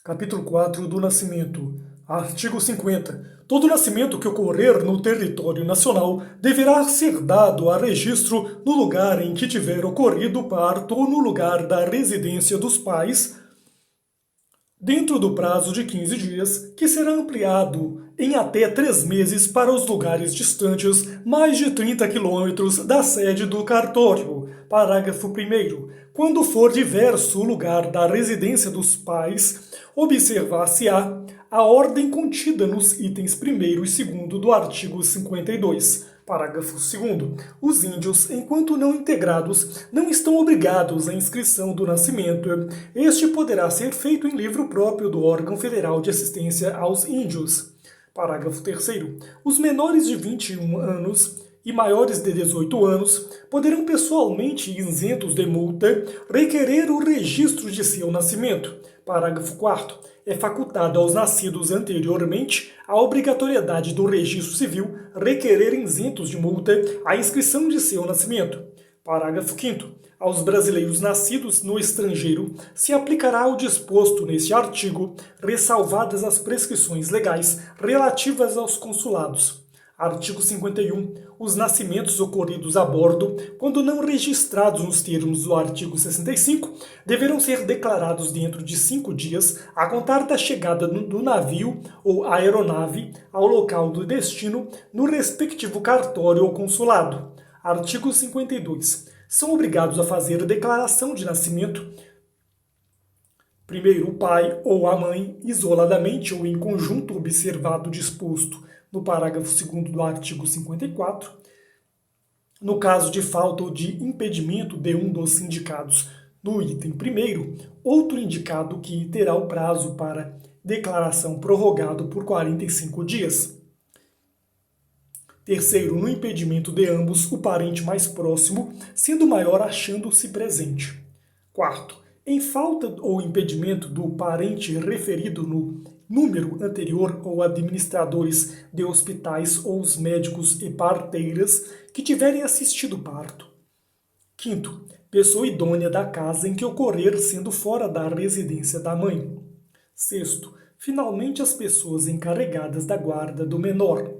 Capítulo 4 do Nascimento. Artigo 50. Todo nascimento que ocorrer no território nacional deverá ser dado a registro no lugar em que tiver ocorrido o parto ou no lugar da residência dos pais, dentro do prazo de 15 dias, que será ampliado em até 3 meses para os lugares distantes mais de 30 quilômetros da sede do cartório. Parágrafo 1º. Quando for diverso o lugar da residência dos pais, observar-se-á a ordem contida nos itens 1º e 2º do artigo 52. Parágrafo 2º. Os índios, enquanto não integrados, não estão obrigados à inscrição do nascimento. Este poderá ser feito em livro próprio do órgão federal de assistência aos índios. Parágrafo 3º. Os menores de 21 anos e maiores de 18 anos poderão pessoalmente, isentos de multa, requerer o registro de seu nascimento. Parágrafo 4º. É facultado aos nascidos anteriormente a obrigatoriedade do registro civil requerer isentos de multa a inscrição de seu nascimento. Parágrafo 5º. Aos brasileiros nascidos no estrangeiro se aplicará o disposto neste artigo, ressalvadas as prescrições legais relativas aos consulados. Artigo 51. Os nascimentos ocorridos a bordo, quando não registrados nos termos do artigo 65, deverão ser declarados dentro de 5 dias, a contar da chegada do navio ou aeronave ao local do destino, no respectivo cartório ou consulado. Artigo 52. São obrigados a fazer declaração de nascimento primeiro o pai ou a mãe, isoladamente ou em conjunto, observado o disposto no parágrafo 2º do artigo 54, no caso de falta ou de impedimento de um dos indicados no item 1º, outro indicado que terá o prazo para declaração prorrogado por 45 dias. Terceiro, no impedimento de ambos, o parente mais próximo, sendo maior achando-se presente. Quarto, em falta ou impedimento do parente referido no número anterior ou administradores de hospitais ou os médicos e parteiras que tiverem assistido o parto. Quinto, pessoa idônea da casa em que ocorrer sendo fora da residência da mãe. Sexto, finalmente as pessoas encarregadas da guarda do menor.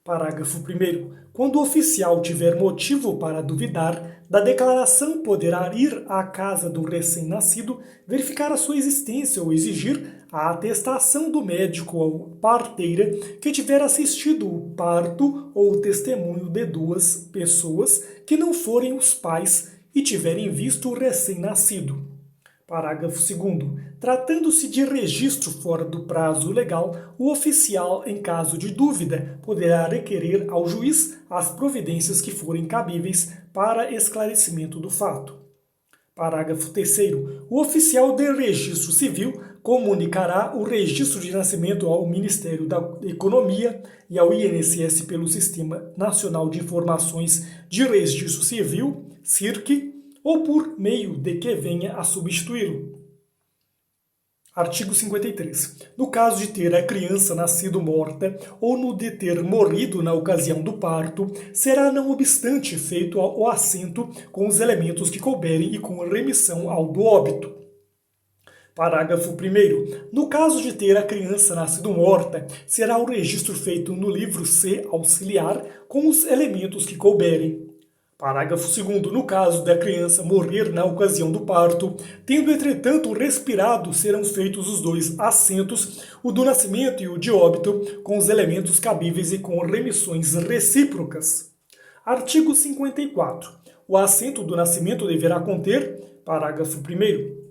Parágrafo 1º. Quando o oficial tiver motivo para duvidar da declaração, poderá ir à casa do recém-nascido, verificar a sua existência ou exigir a atestação do médico ou parteira que tiver assistido o parto ou o testemunho de 2 pessoas que não forem os pais e tiverem visto o recém-nascido. Parágrafo 2º. Tratando-se de registro fora do prazo legal, o oficial, em caso de dúvida, poderá requerer ao juiz as providências que forem cabíveis para esclarecimento do fato. Parágrafo 3º. O oficial de registro civil comunicará o registro de nascimento ao Ministério da Economia e ao INSS pelo Sistema Nacional de Informações de Registro Civil, SIRC, ou por meio de que venha a substituí-lo. Artigo 53. No caso de ter a criança nascido morta ou no de ter morrido na ocasião do parto, será não obstante feito o assento com os elementos que couberem e com remissão ao do óbito. Parágrafo 1º. No caso de ter a criança nascido morta, será o registro feito no livro C auxiliar com os elementos que couberem. Parágrafo 2º. No caso da criança morrer na ocasião do parto, tendo entretanto respirado, serão feitos os 2 assentos, o do nascimento e o de óbito, com os elementos cabíveis e com remissões recíprocas. Artigo 54. O assento do nascimento deverá conter, parágrafo 1º,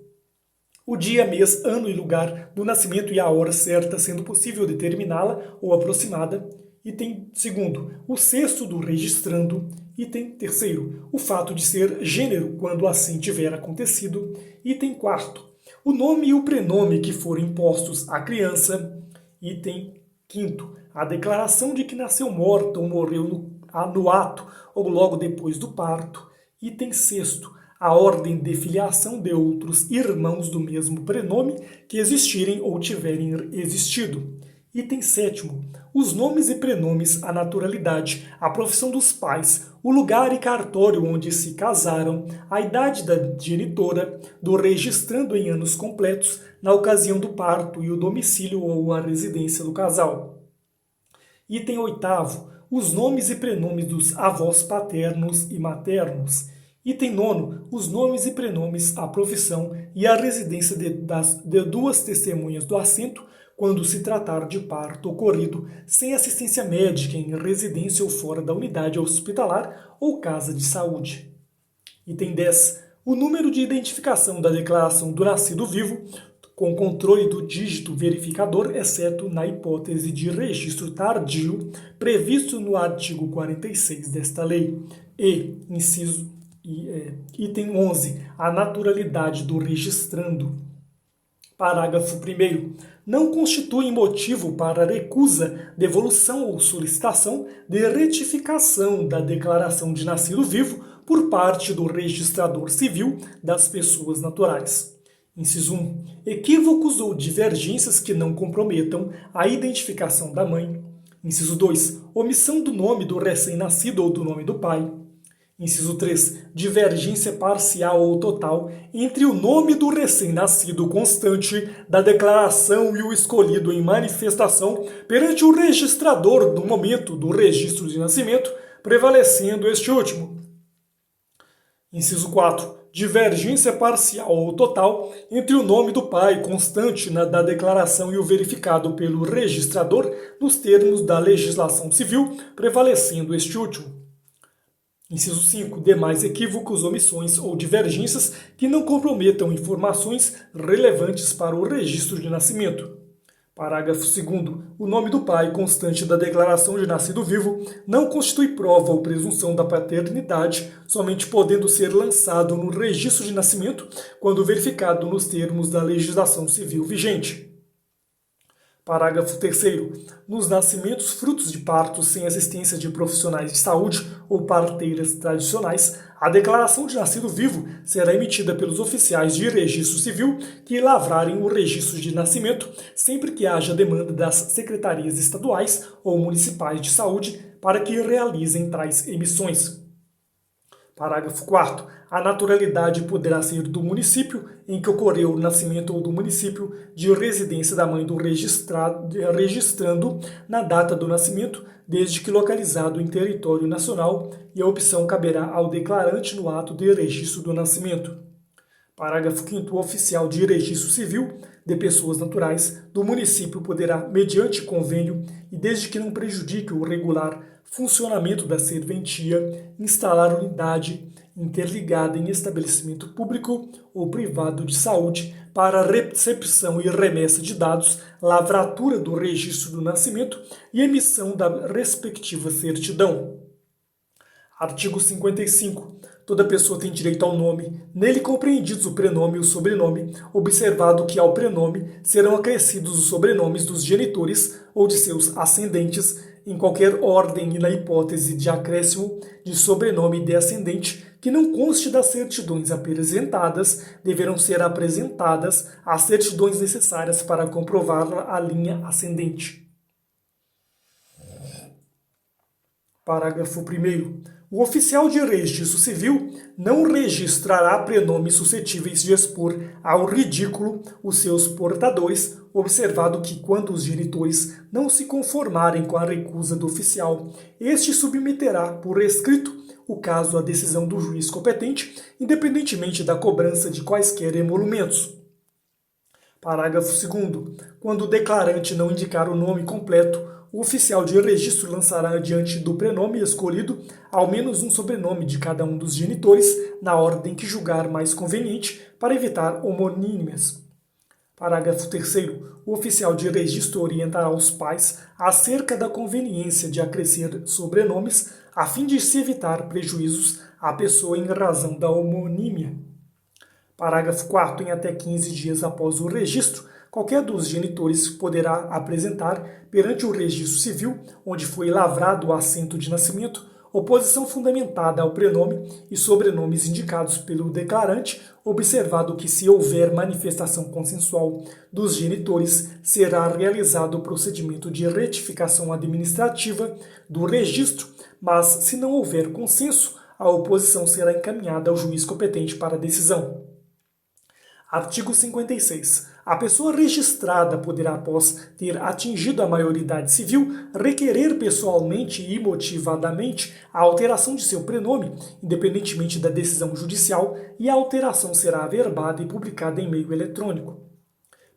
o dia, mês, ano e lugar do nascimento e a hora certa, sendo possível determiná-la ou aproximada. Item 2º, o sexto do registrando. Item 3º, o fato de ser gênero quando assim tiver acontecido. Item 4º, o nome e o prenome que forem postos à criança. Item 5º, a declaração de que nasceu morta ou morreu no ato ou logo depois do parto. Item 6º, a ordem de filiação de outros irmãos do mesmo prenome que existirem ou tiverem existido. Item 7º. Os nomes e prenomes, a naturalidade, a profissão dos pais, o lugar e cartório onde se casaram, a idade da genitora, do registrando em anos completos, na ocasião do parto e o domicílio ou a residência do casal. Item 8º. Os nomes e prenomes dos avós paternos e maternos. Item 9º. Os nomes e prenomes, a profissão e a residência de duas testemunhas do assento, quando se tratar de parto ocorrido sem assistência médica em residência ou fora da unidade hospitalar ou casa de saúde. Item 10. O número de identificação da declaração do nascido vivo, com controle do dígito verificador, exceto na hipótese de registro tardio, previsto no artigo 46 desta lei. E, item 11. A naturalidade do registrando. Parágrafo 1º. Não constitui motivo para recusa, devolução ou solicitação de retificação da declaração de nascido vivo por parte do registrador civil das pessoas naturais. Inciso 1. Equívocos ou divergências que não comprometam a identificação da mãe. Inciso 2. Omissão do nome do recém-nascido ou do nome do pai. Inciso 3. Divergência parcial ou total entre o nome do recém-nascido constante da declaração e o escolhido em manifestação perante o registrador no momento do registro de nascimento, prevalecendo este último. Inciso 4. Divergência parcial ou total entre o nome do pai constante da declaração e o verificado pelo registrador nos termos da legislação civil, prevalecendo este último. Inciso 5. Demais equívocos, omissões ou divergências que não comprometam informações relevantes para o registro de nascimento. Parágrafo 2º. O nome do pai constante da declaração de nascido vivo não constitui prova ou presunção da paternidade, somente podendo ser lançado no registro de nascimento quando verificado nos termos da legislação civil vigente. Parágrafo 3º. Nos nascimentos frutos de partos sem assistência de profissionais de saúde ou parteiras tradicionais, a declaração de nascido vivo será emitida pelos oficiais de registro civil que lavrarem o registro de nascimento, sempre que haja demanda das secretarias estaduais ou municipais de saúde para que realizem tais emissões. Parágrafo 4º. A naturalidade poderá ser do município em que ocorreu o nascimento ou do município de residência da mãe do registrando na data do nascimento, desde que localizado em território nacional, e a opção caberá ao declarante no ato de registro do nascimento. Parágrafo 5º. O oficial de registro civil de pessoas naturais do município poderá, mediante convênio e desde que não prejudique o regular funcionamento da serventia, instalar unidade interligada em estabelecimento público ou privado de saúde para recepção e remessa de dados, lavratura do registro do nascimento e emissão da respectiva certidão. Artigo 55. Toda pessoa tem direito ao nome, nele compreendidos o prenome e o sobrenome, observado que ao prenome serão acrescidos os sobrenomes dos genitores ou de seus ascendentes, em qualquer ordem e na hipótese de acréscimo de sobrenome de ascendente que não conste das certidões apresentadas, deverão ser apresentadas as certidões necessárias para comprovar a linha ascendente. Parágrafo 1º. O oficial de registro civil não registrará prenomes suscetíveis de expor ao ridículo os seus portadores, observado que, quando os genitores não se conformarem com a recusa do oficial, este submeterá por escrito o caso à decisão do juiz competente, independentemente da cobrança de quaisquer emolumentos. Parágrafo 2º. Quando o declarante não indicar o nome completo, o oficial de registro lançará diante do prenome escolhido ao menos um sobrenome de cada um dos genitores, na ordem que julgar mais conveniente, para evitar homonímias. Parágrafo 3º. O oficial de registro orientará os pais acerca da conveniência de acrescer sobrenomes, a fim de se evitar prejuízos à pessoa em razão da homonímia. Parágrafo 4º. Em até 15 dias após o registro, qualquer dos genitores poderá apresentar perante o registro civil, onde foi lavrado o assento de nascimento, oposição fundamentada ao prenome e sobrenomes indicados pelo declarante, observado que, se houver manifestação consensual dos genitores, será realizado o procedimento de retificação administrativa do registro, mas, se não houver consenso, a oposição será encaminhada ao juiz competente para a decisão. Artigo 56. A pessoa registrada poderá, após ter atingido a maioridade civil, requerer pessoalmente e motivadamente a alteração de seu prenome, independentemente da decisão judicial, e a alteração será averbada e publicada em meio eletrônico.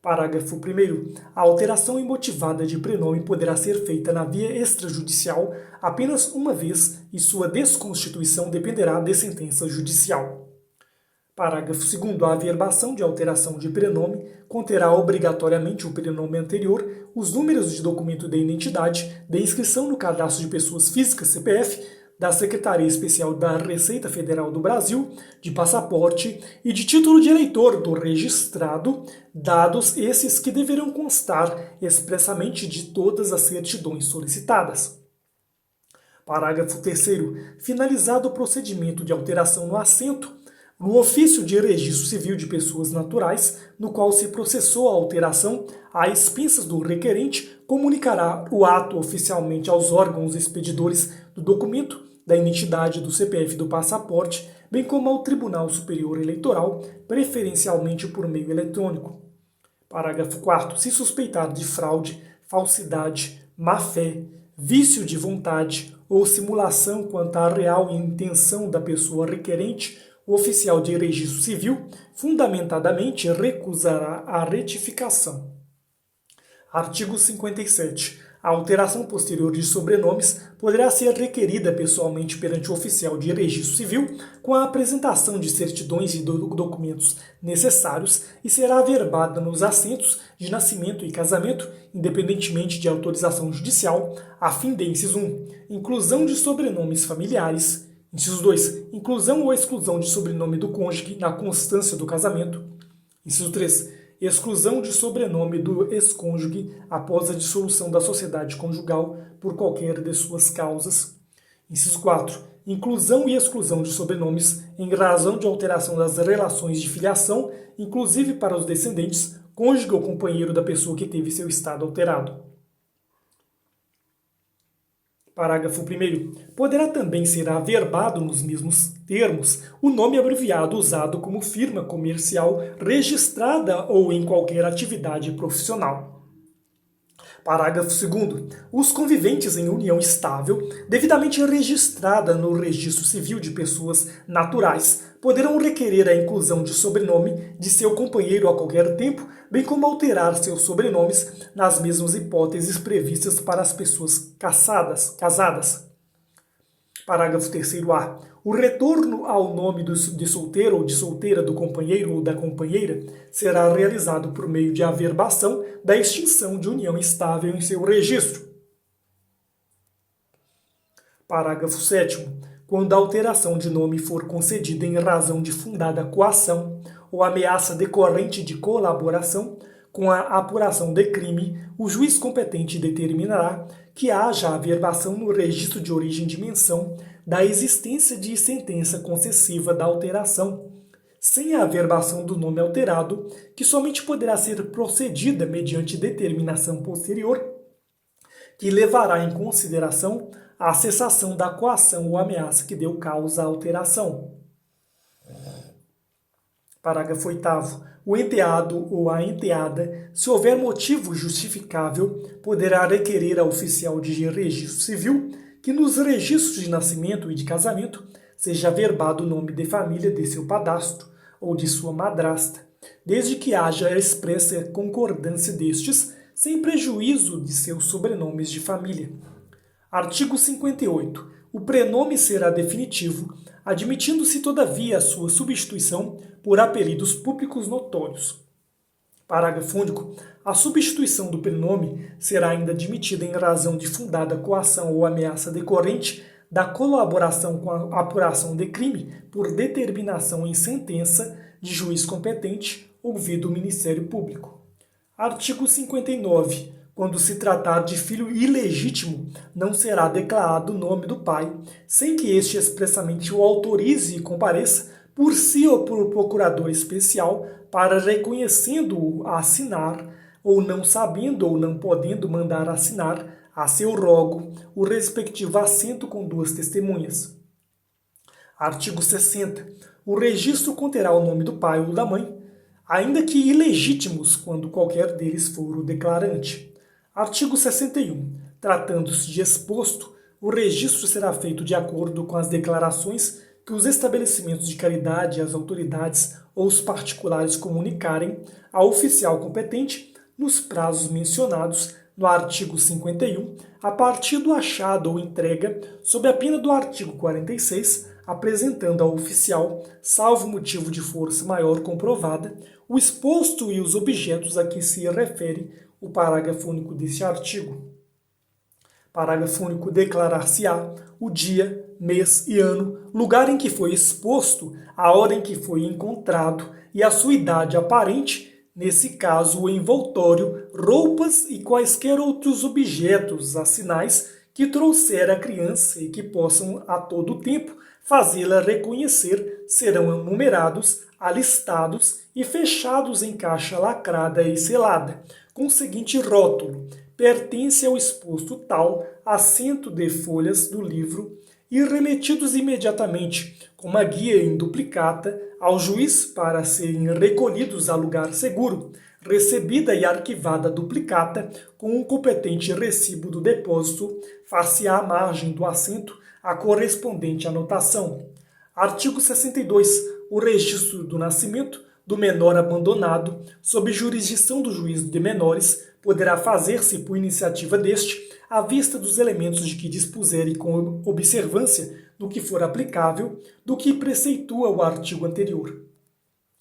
Parágrafo 1º. A alteração imotivada de prenome poderá ser feita na via extrajudicial apenas uma vez e sua desconstituição dependerá de sentença judicial. Parágrafo 2º. A averbação de alteração de prenome conterá obrigatoriamente o prenome anterior, os números de documento de identidade, de inscrição no cadastro de pessoas físicas CPF, da Secretaria Especial da Receita Federal do Brasil, de passaporte e de título de eleitor do registrado, dados esses que deverão constar expressamente de todas as certidões solicitadas. Parágrafo 3º. Finalizado o procedimento de alteração no assento, no ofício de registro civil de pessoas naturais, no qual se processou a alteração, a expensas do requerente, comunicará o ato oficialmente aos órgãos expedidores do documento, da identidade do CPF e do passaporte, bem como ao Tribunal Superior Eleitoral, preferencialmente por meio eletrônico. Parágrafo 4º. Se suspeitar de fraude, falsidade, má-fé, vício de vontade ou simulação quanto à real intenção da pessoa requerente, o oficial de registro civil, fundamentadamente, recusará a retificação. Artigo 57. A alteração posterior de sobrenomes poderá ser requerida pessoalmente perante o oficial de registro civil com a apresentação de certidões e documentos necessários e será averbada nos assentos de nascimento e casamento, independentemente de autorização judicial, a fim de, inciso 1, inclusão de sobrenomes familiares, inciso 2, inclusão ou exclusão de sobrenome do cônjuge na constância do casamento. Inciso 3, exclusão de sobrenome do ex-cônjuge após a dissolução da sociedade conjugal por qualquer de suas causas. Inciso 4, inclusão e exclusão de sobrenomes em razão de alteração das relações de filiação, inclusive para os descendentes, cônjuge ou companheiro da pessoa que teve seu estado alterado. Parágrafo 1º. Poderá também ser averbado nos mesmos termos o nome abreviado usado como firma comercial registrada ou em qualquer atividade profissional. Parágrafo 2º. Os conviventes em união estável, devidamente registrada no Registro Civil de Pessoas Naturais, poderão requerer a inclusão de sobrenome de seu companheiro a qualquer tempo, bem como alterar seus sobrenomes nas mesmas hipóteses previstas para as pessoas casadas. Parágrafo 3º-A. O retorno ao nome de solteiro ou de solteira do companheiro ou da companheira será realizado por meio de averbação da extinção de união estável em seu registro. Parágrafo 7º. Quando a alteração de nome for concedida em razão de fundada coação ou ameaça decorrente de colaboração com a apuração de crime, o juiz competente determinará que haja averbação no registro de origem de menção da existência de sentença concessiva da alteração, sem a averbação do nome alterado, que somente poderá ser procedida mediante determinação posterior, que levará em consideração a cessação da coação ou ameaça que deu causa à alteração. Parágrafo 8º. O enteado ou a enteada, se houver motivo justificável, poderá requerer ao oficial de registro civil que nos registros de nascimento e de casamento seja averbado o nome de família de seu padrasto ou de sua madrasta, desde que haja expressa concordância destes, sem prejuízo de seus sobrenomes de família. Artigo 58. O prenome será definitivo, admitindo-se, todavia, a sua substituição por apelidos públicos notórios. Parágrafo único. A substituição do prenome será ainda admitida em razão de fundada coação ou ameaça decorrente da colaboração com a apuração de crime por determinação em sentença de juiz competente, ouvido o Ministério Público. Artigo 59. Quando se tratar de filho ilegítimo, não será declarado o nome do pai, sem que este expressamente o autorize e compareça, por si ou por procurador especial, para reconhecendo-o assinar, ou não sabendo ou não podendo mandar assinar, a seu rogo, o respectivo assento com duas testemunhas. Artigo 60. O registro conterá o nome do pai ou da mãe, ainda que ilegítimos, quando qualquer deles for o declarante. Artigo 61. Tratando-se de exposto, o registro será feito de acordo com as declarações que os estabelecimentos de caridade, as autoridades ou os particulares comunicarem ao oficial competente nos prazos mencionados no artigo 51, a partir do achado ou entrega, sob a pena do artigo 46, apresentando ao oficial, salvo motivo de força maior comprovada, o exposto e os objetos a que se refere o parágrafo único deste artigo. Parágrafo único. Declarar-se-á o dia, mês e ano, lugar em que foi exposto, a hora em que foi encontrado e a sua idade aparente, nesse caso o envoltório, roupas e quaisquer outros objetos assinais que trouxer a criança e que possam a todo tempo fazê-la reconhecer, serão numerados, alistados e fechados em caixa lacrada e selada, com o seguinte rótulo: pertence ao exposto tal, assento de folhas do livro, e remetidos imediatamente, com uma guia em duplicata, ao juiz para serem recolhidos a lugar seguro, recebida e arquivada a duplicata, com o competente recibo do depósito, far-se-á à margem do assento a correspondente anotação. Artigo 62. O registro do nascimento do menor abandonado, sob jurisdição do juízo de menores, poderá fazer-se por iniciativa deste, à vista dos elementos de que dispuser e com observância do que for aplicável, do que preceitua o artigo anterior.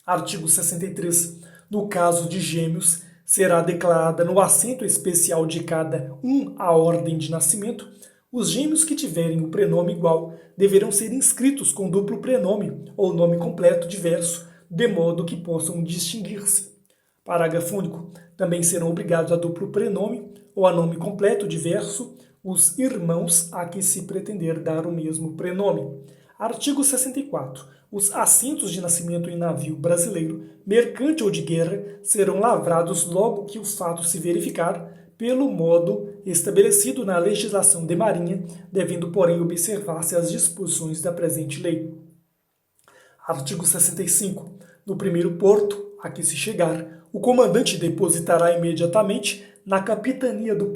Artigo 63. No caso de gêmeos, será declarada no assento especial de cada um a ordem de nascimento. Os gêmeos que tiverem o prenome igual deverão ser inscritos com duplo prenome ou nome completo diverso, de modo que possam distinguir-se. Parágrafo único. Também serão obrigados a duplo prenome ou a nome completo diverso os irmãos a que se pretender dar o mesmo prenome. Artigo 64. Os assentos de nascimento em navio brasileiro, mercante ou de guerra, serão lavrados logo que o fato se verificar, pelo modo estabelecido na legislação de marinha, devendo, porém, observar-se as disposições da presente lei. Artigo 65. No primeiro porto a que se chegar, o comandante depositará imediatamente na capitania do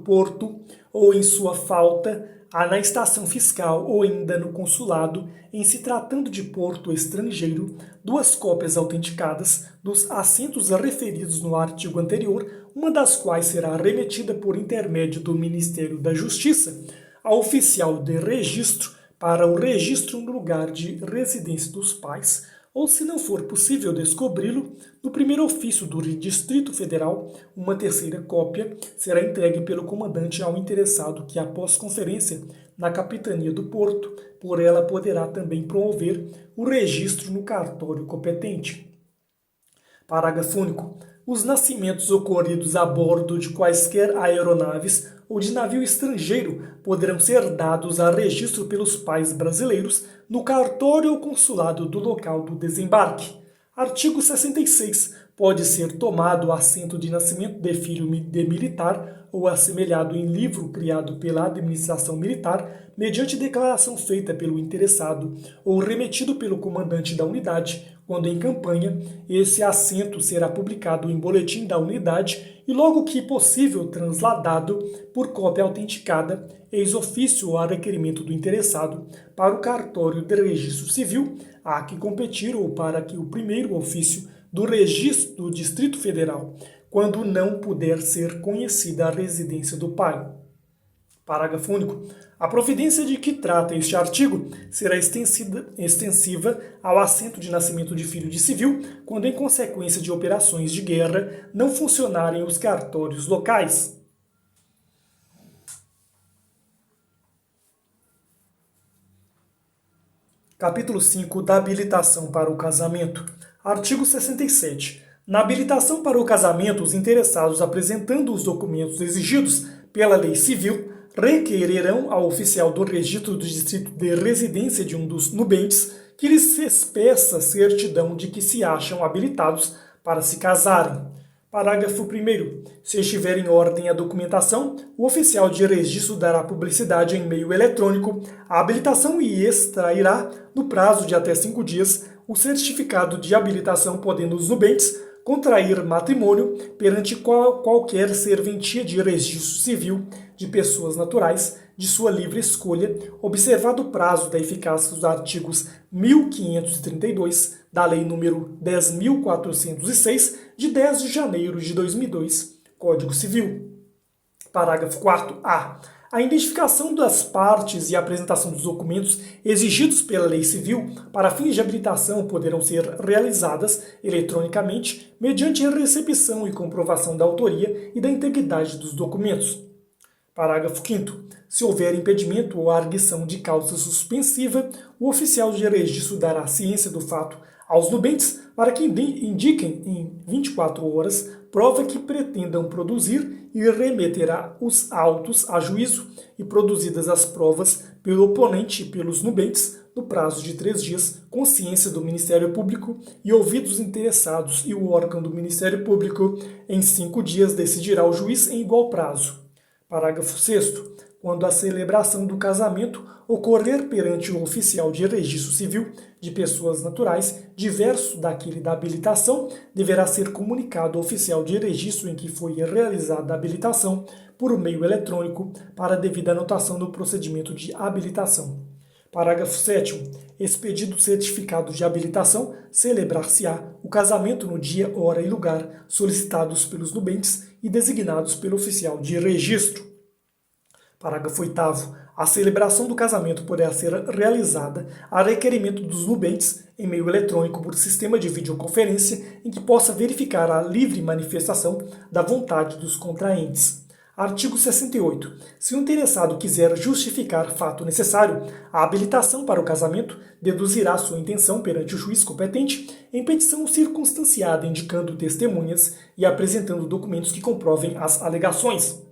porto ou em sua falta, na estação fiscal ou ainda no consulado, em se tratando de porto estrangeiro, 2 cópias autenticadas dos assentos referidos no artigo anterior, uma das quais será remetida por intermédio do Ministério da Justiça ao oficial de registro para o registro no lugar de residência dos pais, ou, se não for possível descobri-lo, no primeiro ofício do Distrito Federal, uma terceira cópia será entregue pelo comandante ao interessado que, após conferência na capitania do porto, por ela poderá também promover o registro no cartório competente. Parágrafo único. Os nascimentos ocorridos a bordo de quaisquer aeronaves ou de navio estrangeiro poderão ser dados a registro pelos pais brasileiros no cartório ou consulado do local do desembarque. Artigo 66. Pode ser tomado o assento de nascimento de filho de militar ou assemelhado em livro criado pela administração militar, mediante declaração feita pelo interessado ou remetido pelo comandante da unidade, quando em campanha. Esse assento será publicado em boletim da unidade e, logo que possível, transladado por cópia autenticada, ex ofício a requerimento do interessado, para o cartório de registro civil, a que competir, ou para que o primeiro ofício do registro do Distrito Federal, quando não puder ser conhecida a residência do pai. Parágrafo único. A providência de que trata este artigo será extensiva ao assento de nascimento de filho de civil, quando, em consequência de operações de guerra, não funcionarem os cartórios locais. Capítulo 5 da habilitação para o casamento. Artigo 67. Na habilitação para o casamento, os interessados apresentando os documentos exigidos pela lei civil requererão ao oficial do registro do distrito de residência de um dos nubentes que lhes expeça certidão de que se acham habilitados para se casarem. Parágrafo 1º. Se estiver em ordem a documentação, o oficial de registro dará publicidade em meio eletrônico à habilitação e extrairá, no prazo de até 5 dias, o certificado de habilitação, podendo os nubentes contrair matrimônio perante qualquer serventia de registro civil de pessoas naturais de sua livre escolha, observado o prazo da eficácia dos artigos 1532 da Lei nº 10.406, de 10 de janeiro de 2002, Código Civil. Parágrafo 4º. A identificação das partes e a apresentação dos documentos exigidos pela lei civil para fins de habilitação poderão ser realizadas eletronicamente mediante a recepção e comprovação da autoria e da integridade dos documentos. Parágrafo 5º. Se houver impedimento ou arguição de causa suspensiva, o oficial de registro dará ciência do fato aos nubentes para que indiquem em 24 horas prova que pretendam produzir e remeterá os autos a juízo e produzidas as provas pelo oponente e pelos nubentes no prazo de 3 dias, com ciência do Ministério Público e ouvidos os interessados e o órgão do Ministério Público, em 5 dias decidirá o juiz em igual prazo. Parágrafo 6º. Quando a celebração do casamento ocorrer perante o oficial de registro civil de pessoas naturais, diverso daquele da habilitação, deverá ser comunicado ao oficial de registro em que foi realizada a habilitação por meio eletrônico para a devida anotação do procedimento de habilitação. Parágrafo 7º. Expedido o certificado de habilitação, celebrar-se-á o casamento no dia, hora e lugar solicitados pelos nubentes e designados pelo oficial de registro. Parágrafo 8º. A celebração do casamento poderá ser realizada a requerimento dos nubentes em meio eletrônico por sistema de videoconferência em que possa verificar a livre manifestação da vontade dos contraentes. Artigo 68. Se o interessado quiser justificar fato necessário à habilitação para o casamento, deduzirá sua intenção perante o juiz competente em petição circunstanciada indicando testemunhas e apresentando documentos que comprovem as alegações.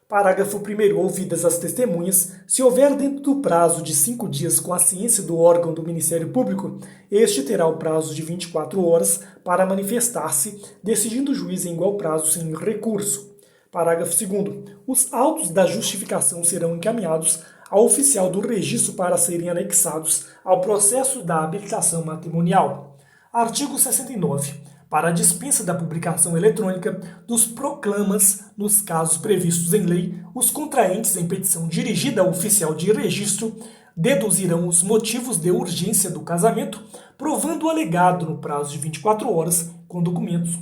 Parágrafo 1º. Ouvidas as testemunhas, se houver dentro do prazo de 5 dias com a ciência do órgão do Ministério Público, este terá o prazo de 24 horas para manifestar-se, decidindo o juiz em igual prazo sem recurso. Parágrafo 2º. Os autos da justificação serão encaminhados ao oficial do registro para serem anexados ao processo da habilitação matrimonial. Artigo 69. Para a dispensa da publicação eletrônica dos proclamas nos casos previstos em lei, os contraentes em petição dirigida ao oficial de registro deduzirão os motivos de urgência do casamento, provando o alegado no prazo de 24 horas com documentos.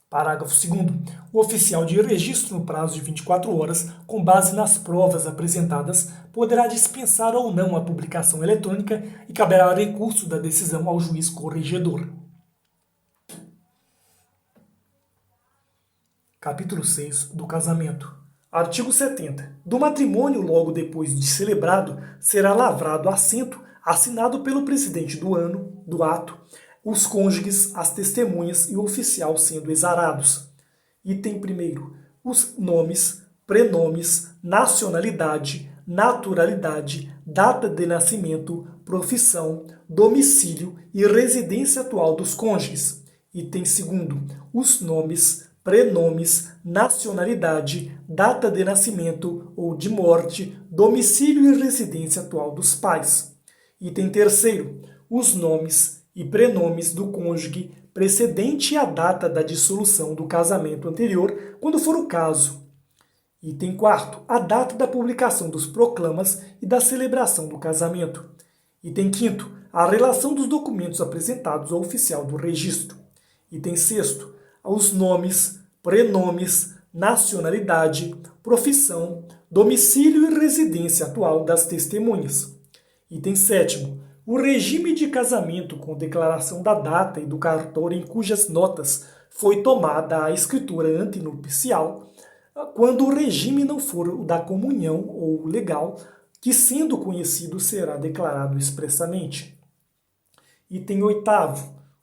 Parágrafo 2º. O oficial de registro, no prazo de 24 horas, com base nas provas apresentadas, poderá dispensar ou não a publicação eletrônica e caberá recurso da decisão ao juiz corregedor. Capítulo 6 do casamento. Artigo 70. Do matrimônio, logo depois de celebrado, será lavrado assento assinado pelo presidente do ato, os cônjuges, as testemunhas e o oficial sendo exarados. Item 1º. Os nomes, prenomes, nacionalidade, naturalidade, data de nascimento, profissão, domicílio e residência atual dos cônjuges. Item 2º. Os nomes, prenomes, nacionalidade, data de nascimento ou de morte, domicílio e residência atual dos pais. Item 3º. Os nomes e prenomes do cônjuge precedente à data da dissolução do casamento anterior, quando for o caso. Item 4º. A data da publicação dos proclamas e da celebração do casamento. Item 5º. A relação dos documentos apresentados ao oficial do registro. Item 6º. Os nomes, prenomes, nacionalidade, profissão, domicílio e residência atual das testemunhas. Item 7º. O regime de casamento com declaração da data e do cartório em cujas notas foi tomada a escritura antinupcial, quando o regime não for o da comunhão ou legal, que sendo conhecido será declarado expressamente. Item 8º.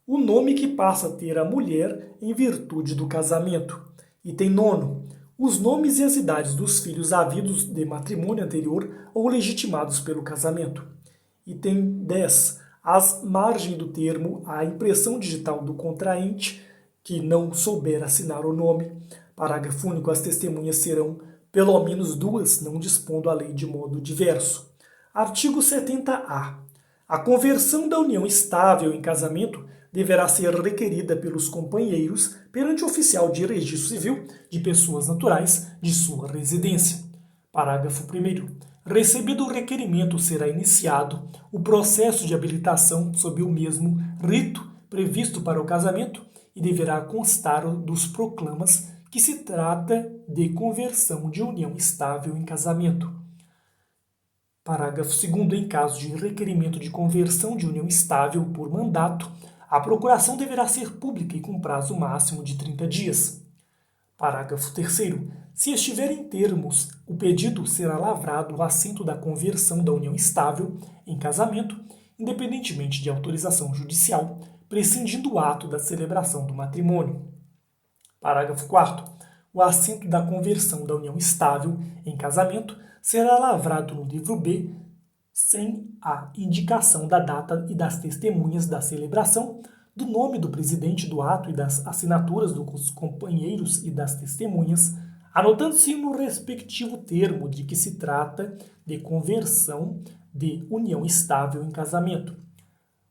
o nome que passa a ter a mulher em virtude do casamento. Item 9. Os nomes e as idades dos filhos havidos de matrimônio anterior ou legitimados pelo casamento. Item 10. Às margens do termo, a impressão digital do contraente, que não souber assinar o nome. Parágrafo único. As testemunhas serão pelo menos duas, não dispondo a lei de modo diverso. Artigo 70-A. A conversão da união estável em casamento deverá ser requerida pelos companheiros perante o oficial de registro civil de pessoas naturais de sua residência. Parágrafo 1º. Recebido o requerimento, será iniciado o processo de habilitação sob o mesmo rito previsto para o casamento e deverá constar dos proclamas que se trata de conversão de união estável em casamento. Parágrafo 2º. Em caso de requerimento de conversão de união estável por mandato, a procuração deverá ser pública e com prazo máximo de 30 dias. Parágrafo 3º. Se estiver em termos, o pedido será lavrado o assento da conversão da união estável em casamento, independentemente de autorização judicial, prescindindo o ato da celebração do matrimônio. Parágrafo 4º. O assento da conversão da união estável em casamento será lavrado no livro B, sem a indicação da data e das testemunhas da celebração, do nome do presidente do ato e das assinaturas dos companheiros e das testemunhas, anotando-se no respectivo termo de que se trata de conversão de união estável em casamento.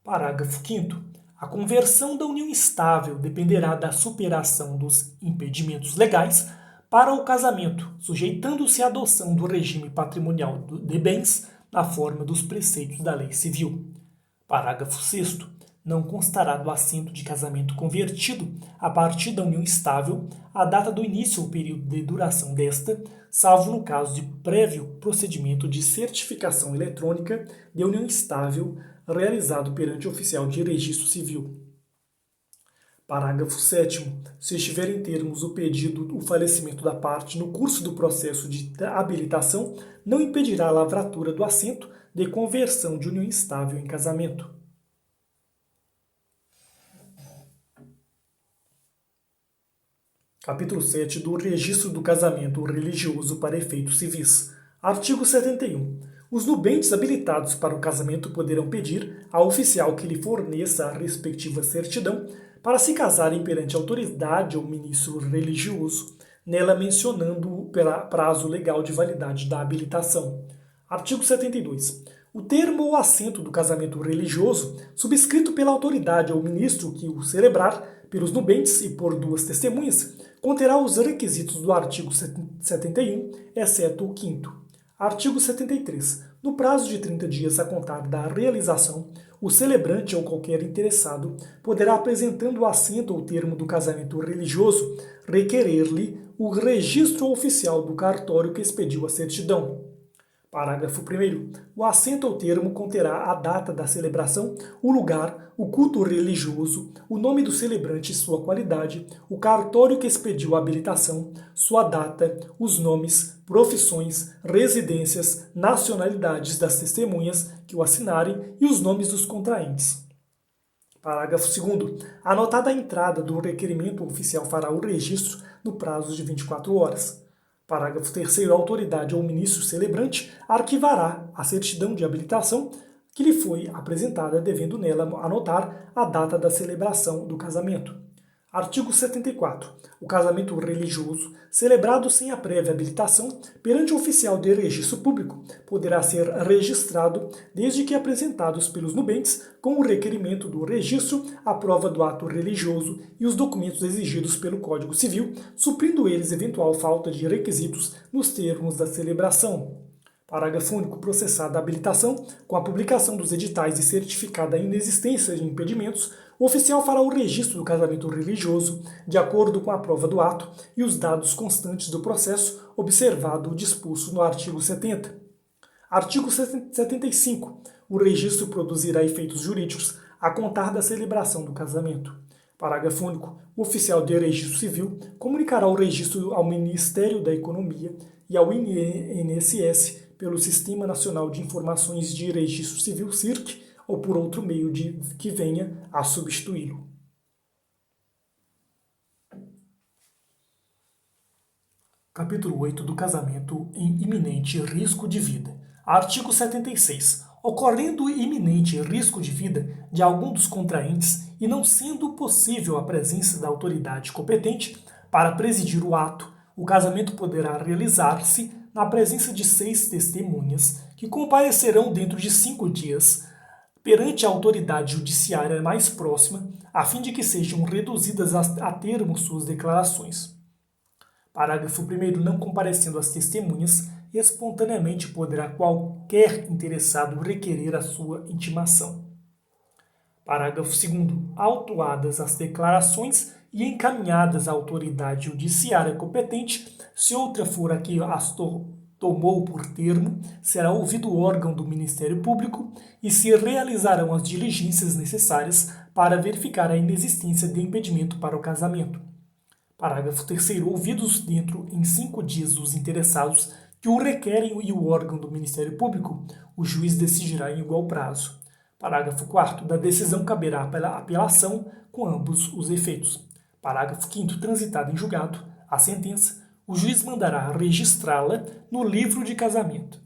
Parágrafo 5º. A conversão da união estável dependerá da superação dos impedimentos legais para o casamento, sujeitando-se à adoção do regime patrimonial de bens na forma dos preceitos da lei civil. Parágrafo 6º. Não constará do assento de casamento convertido, a partir da união estável, a data do início ou período de duração desta, salvo no caso de prévio procedimento de certificação eletrônica de união estável realizado perante o oficial de registro civil. Parágrafo 7º. Se estiver em termos o pedido, o falecimento da parte no curso do processo de habilitação, não impedirá a lavratura do assento de conversão de união estável em casamento. Capítulo 7 do Registro do Casamento Religioso para Efeitos Civis. Artigo 71. Os nubentes habilitados para o casamento poderão pedir ao oficial que lhe forneça a respectiva certidão para se casarem perante a autoridade ou ministro religioso, nela mencionando o prazo legal de validade da habilitação. Artigo 72. O termo ou assento do casamento religioso, subscrito pela autoridade ou ministro que o celebrar, pelos nubentes e por duas testemunhas, conterá os requisitos do artigo 71, exceto o 5º. Artigo 73. No prazo de 30 dias a contar da realização, o celebrante ou qualquer interessado poderá, apresentando o assento ou termo do casamento religioso, requerer-lhe o registro oficial do cartório que expediu a certidão. Parágrafo 1º. O assento ou termo conterá a data da celebração, o lugar, o culto religioso, o nome do celebrante e sua qualidade, o cartório que expediu a habilitação, sua data, os nomes, profissões, residências, nacionalidades das testemunhas que o assinarem e os nomes dos contraentes. Parágrafo 2º. Anotada a entrada do requerimento, o oficial fará o registro no prazo de 24 horas. Parágrafo 3º. A autoridade ou ministro celebrante arquivará a certidão de habilitação que lhe foi apresentada, devendo nela anotar a data da celebração do casamento. Artigo 74. O casamento religioso, celebrado sem a prévia habilitação perante o oficial de registro público, poderá ser registrado desde que apresentados pelos nubentes com o requerimento do registro, a prova do ato religioso e os documentos exigidos pelo Código Civil, suprindo eles eventual falta de requisitos nos termos da celebração. Parágrafo único. Processada a habilitação, com a publicação dos editais e certificada a inexistência de impedimentos, o oficial fará o registro do casamento religioso, de acordo com a prova do ato e os dados constantes do processo, observado o disposto no artigo 70. Artigo 75. O registro produzirá efeitos jurídicos a contar da celebração do casamento. Parágrafo único. O oficial de registro civil comunicará o registro ao Ministério da Economia e ao INSS pelo Sistema Nacional de Informações de Registro Civil, SIRC, ou por outro meio que venha a substituí-lo. Capítulo 8 do casamento em iminente risco de vida. Artigo 76. Ocorrendo iminente risco de vida de algum dos contraentes e não sendo possível a presença da autoridade competente para presidir o ato, o casamento poderá realizar-se na presença de 6 testemunhas que comparecerão dentro de 5 dias perante a autoridade judiciária mais próxima, a fim de que sejam reduzidas a termo suas declarações. Parágrafo 1º. Não comparecendo as testemunhas, espontaneamente poderá qualquer interessado requerer a sua intimação. Parágrafo 2º. Autuadas as declarações e encaminhadas à autoridade judiciária competente, se outra for a que as tomou por termo, será ouvido o órgão do Ministério Público e se realizarão as diligências necessárias para verificar a inexistência de impedimento para o casamento. Parágrafo 3º. Ouvidos dentro em 5 dias os interessados que o requerem e o órgão do Ministério Público, o juiz decidirá em igual prazo. Parágrafo 4º. Da decisão caberá apelação com ambos os efeitos. Parágrafo 5º. Transitada em julgado a sentença, o juiz mandará registrá-la no livro de casamento.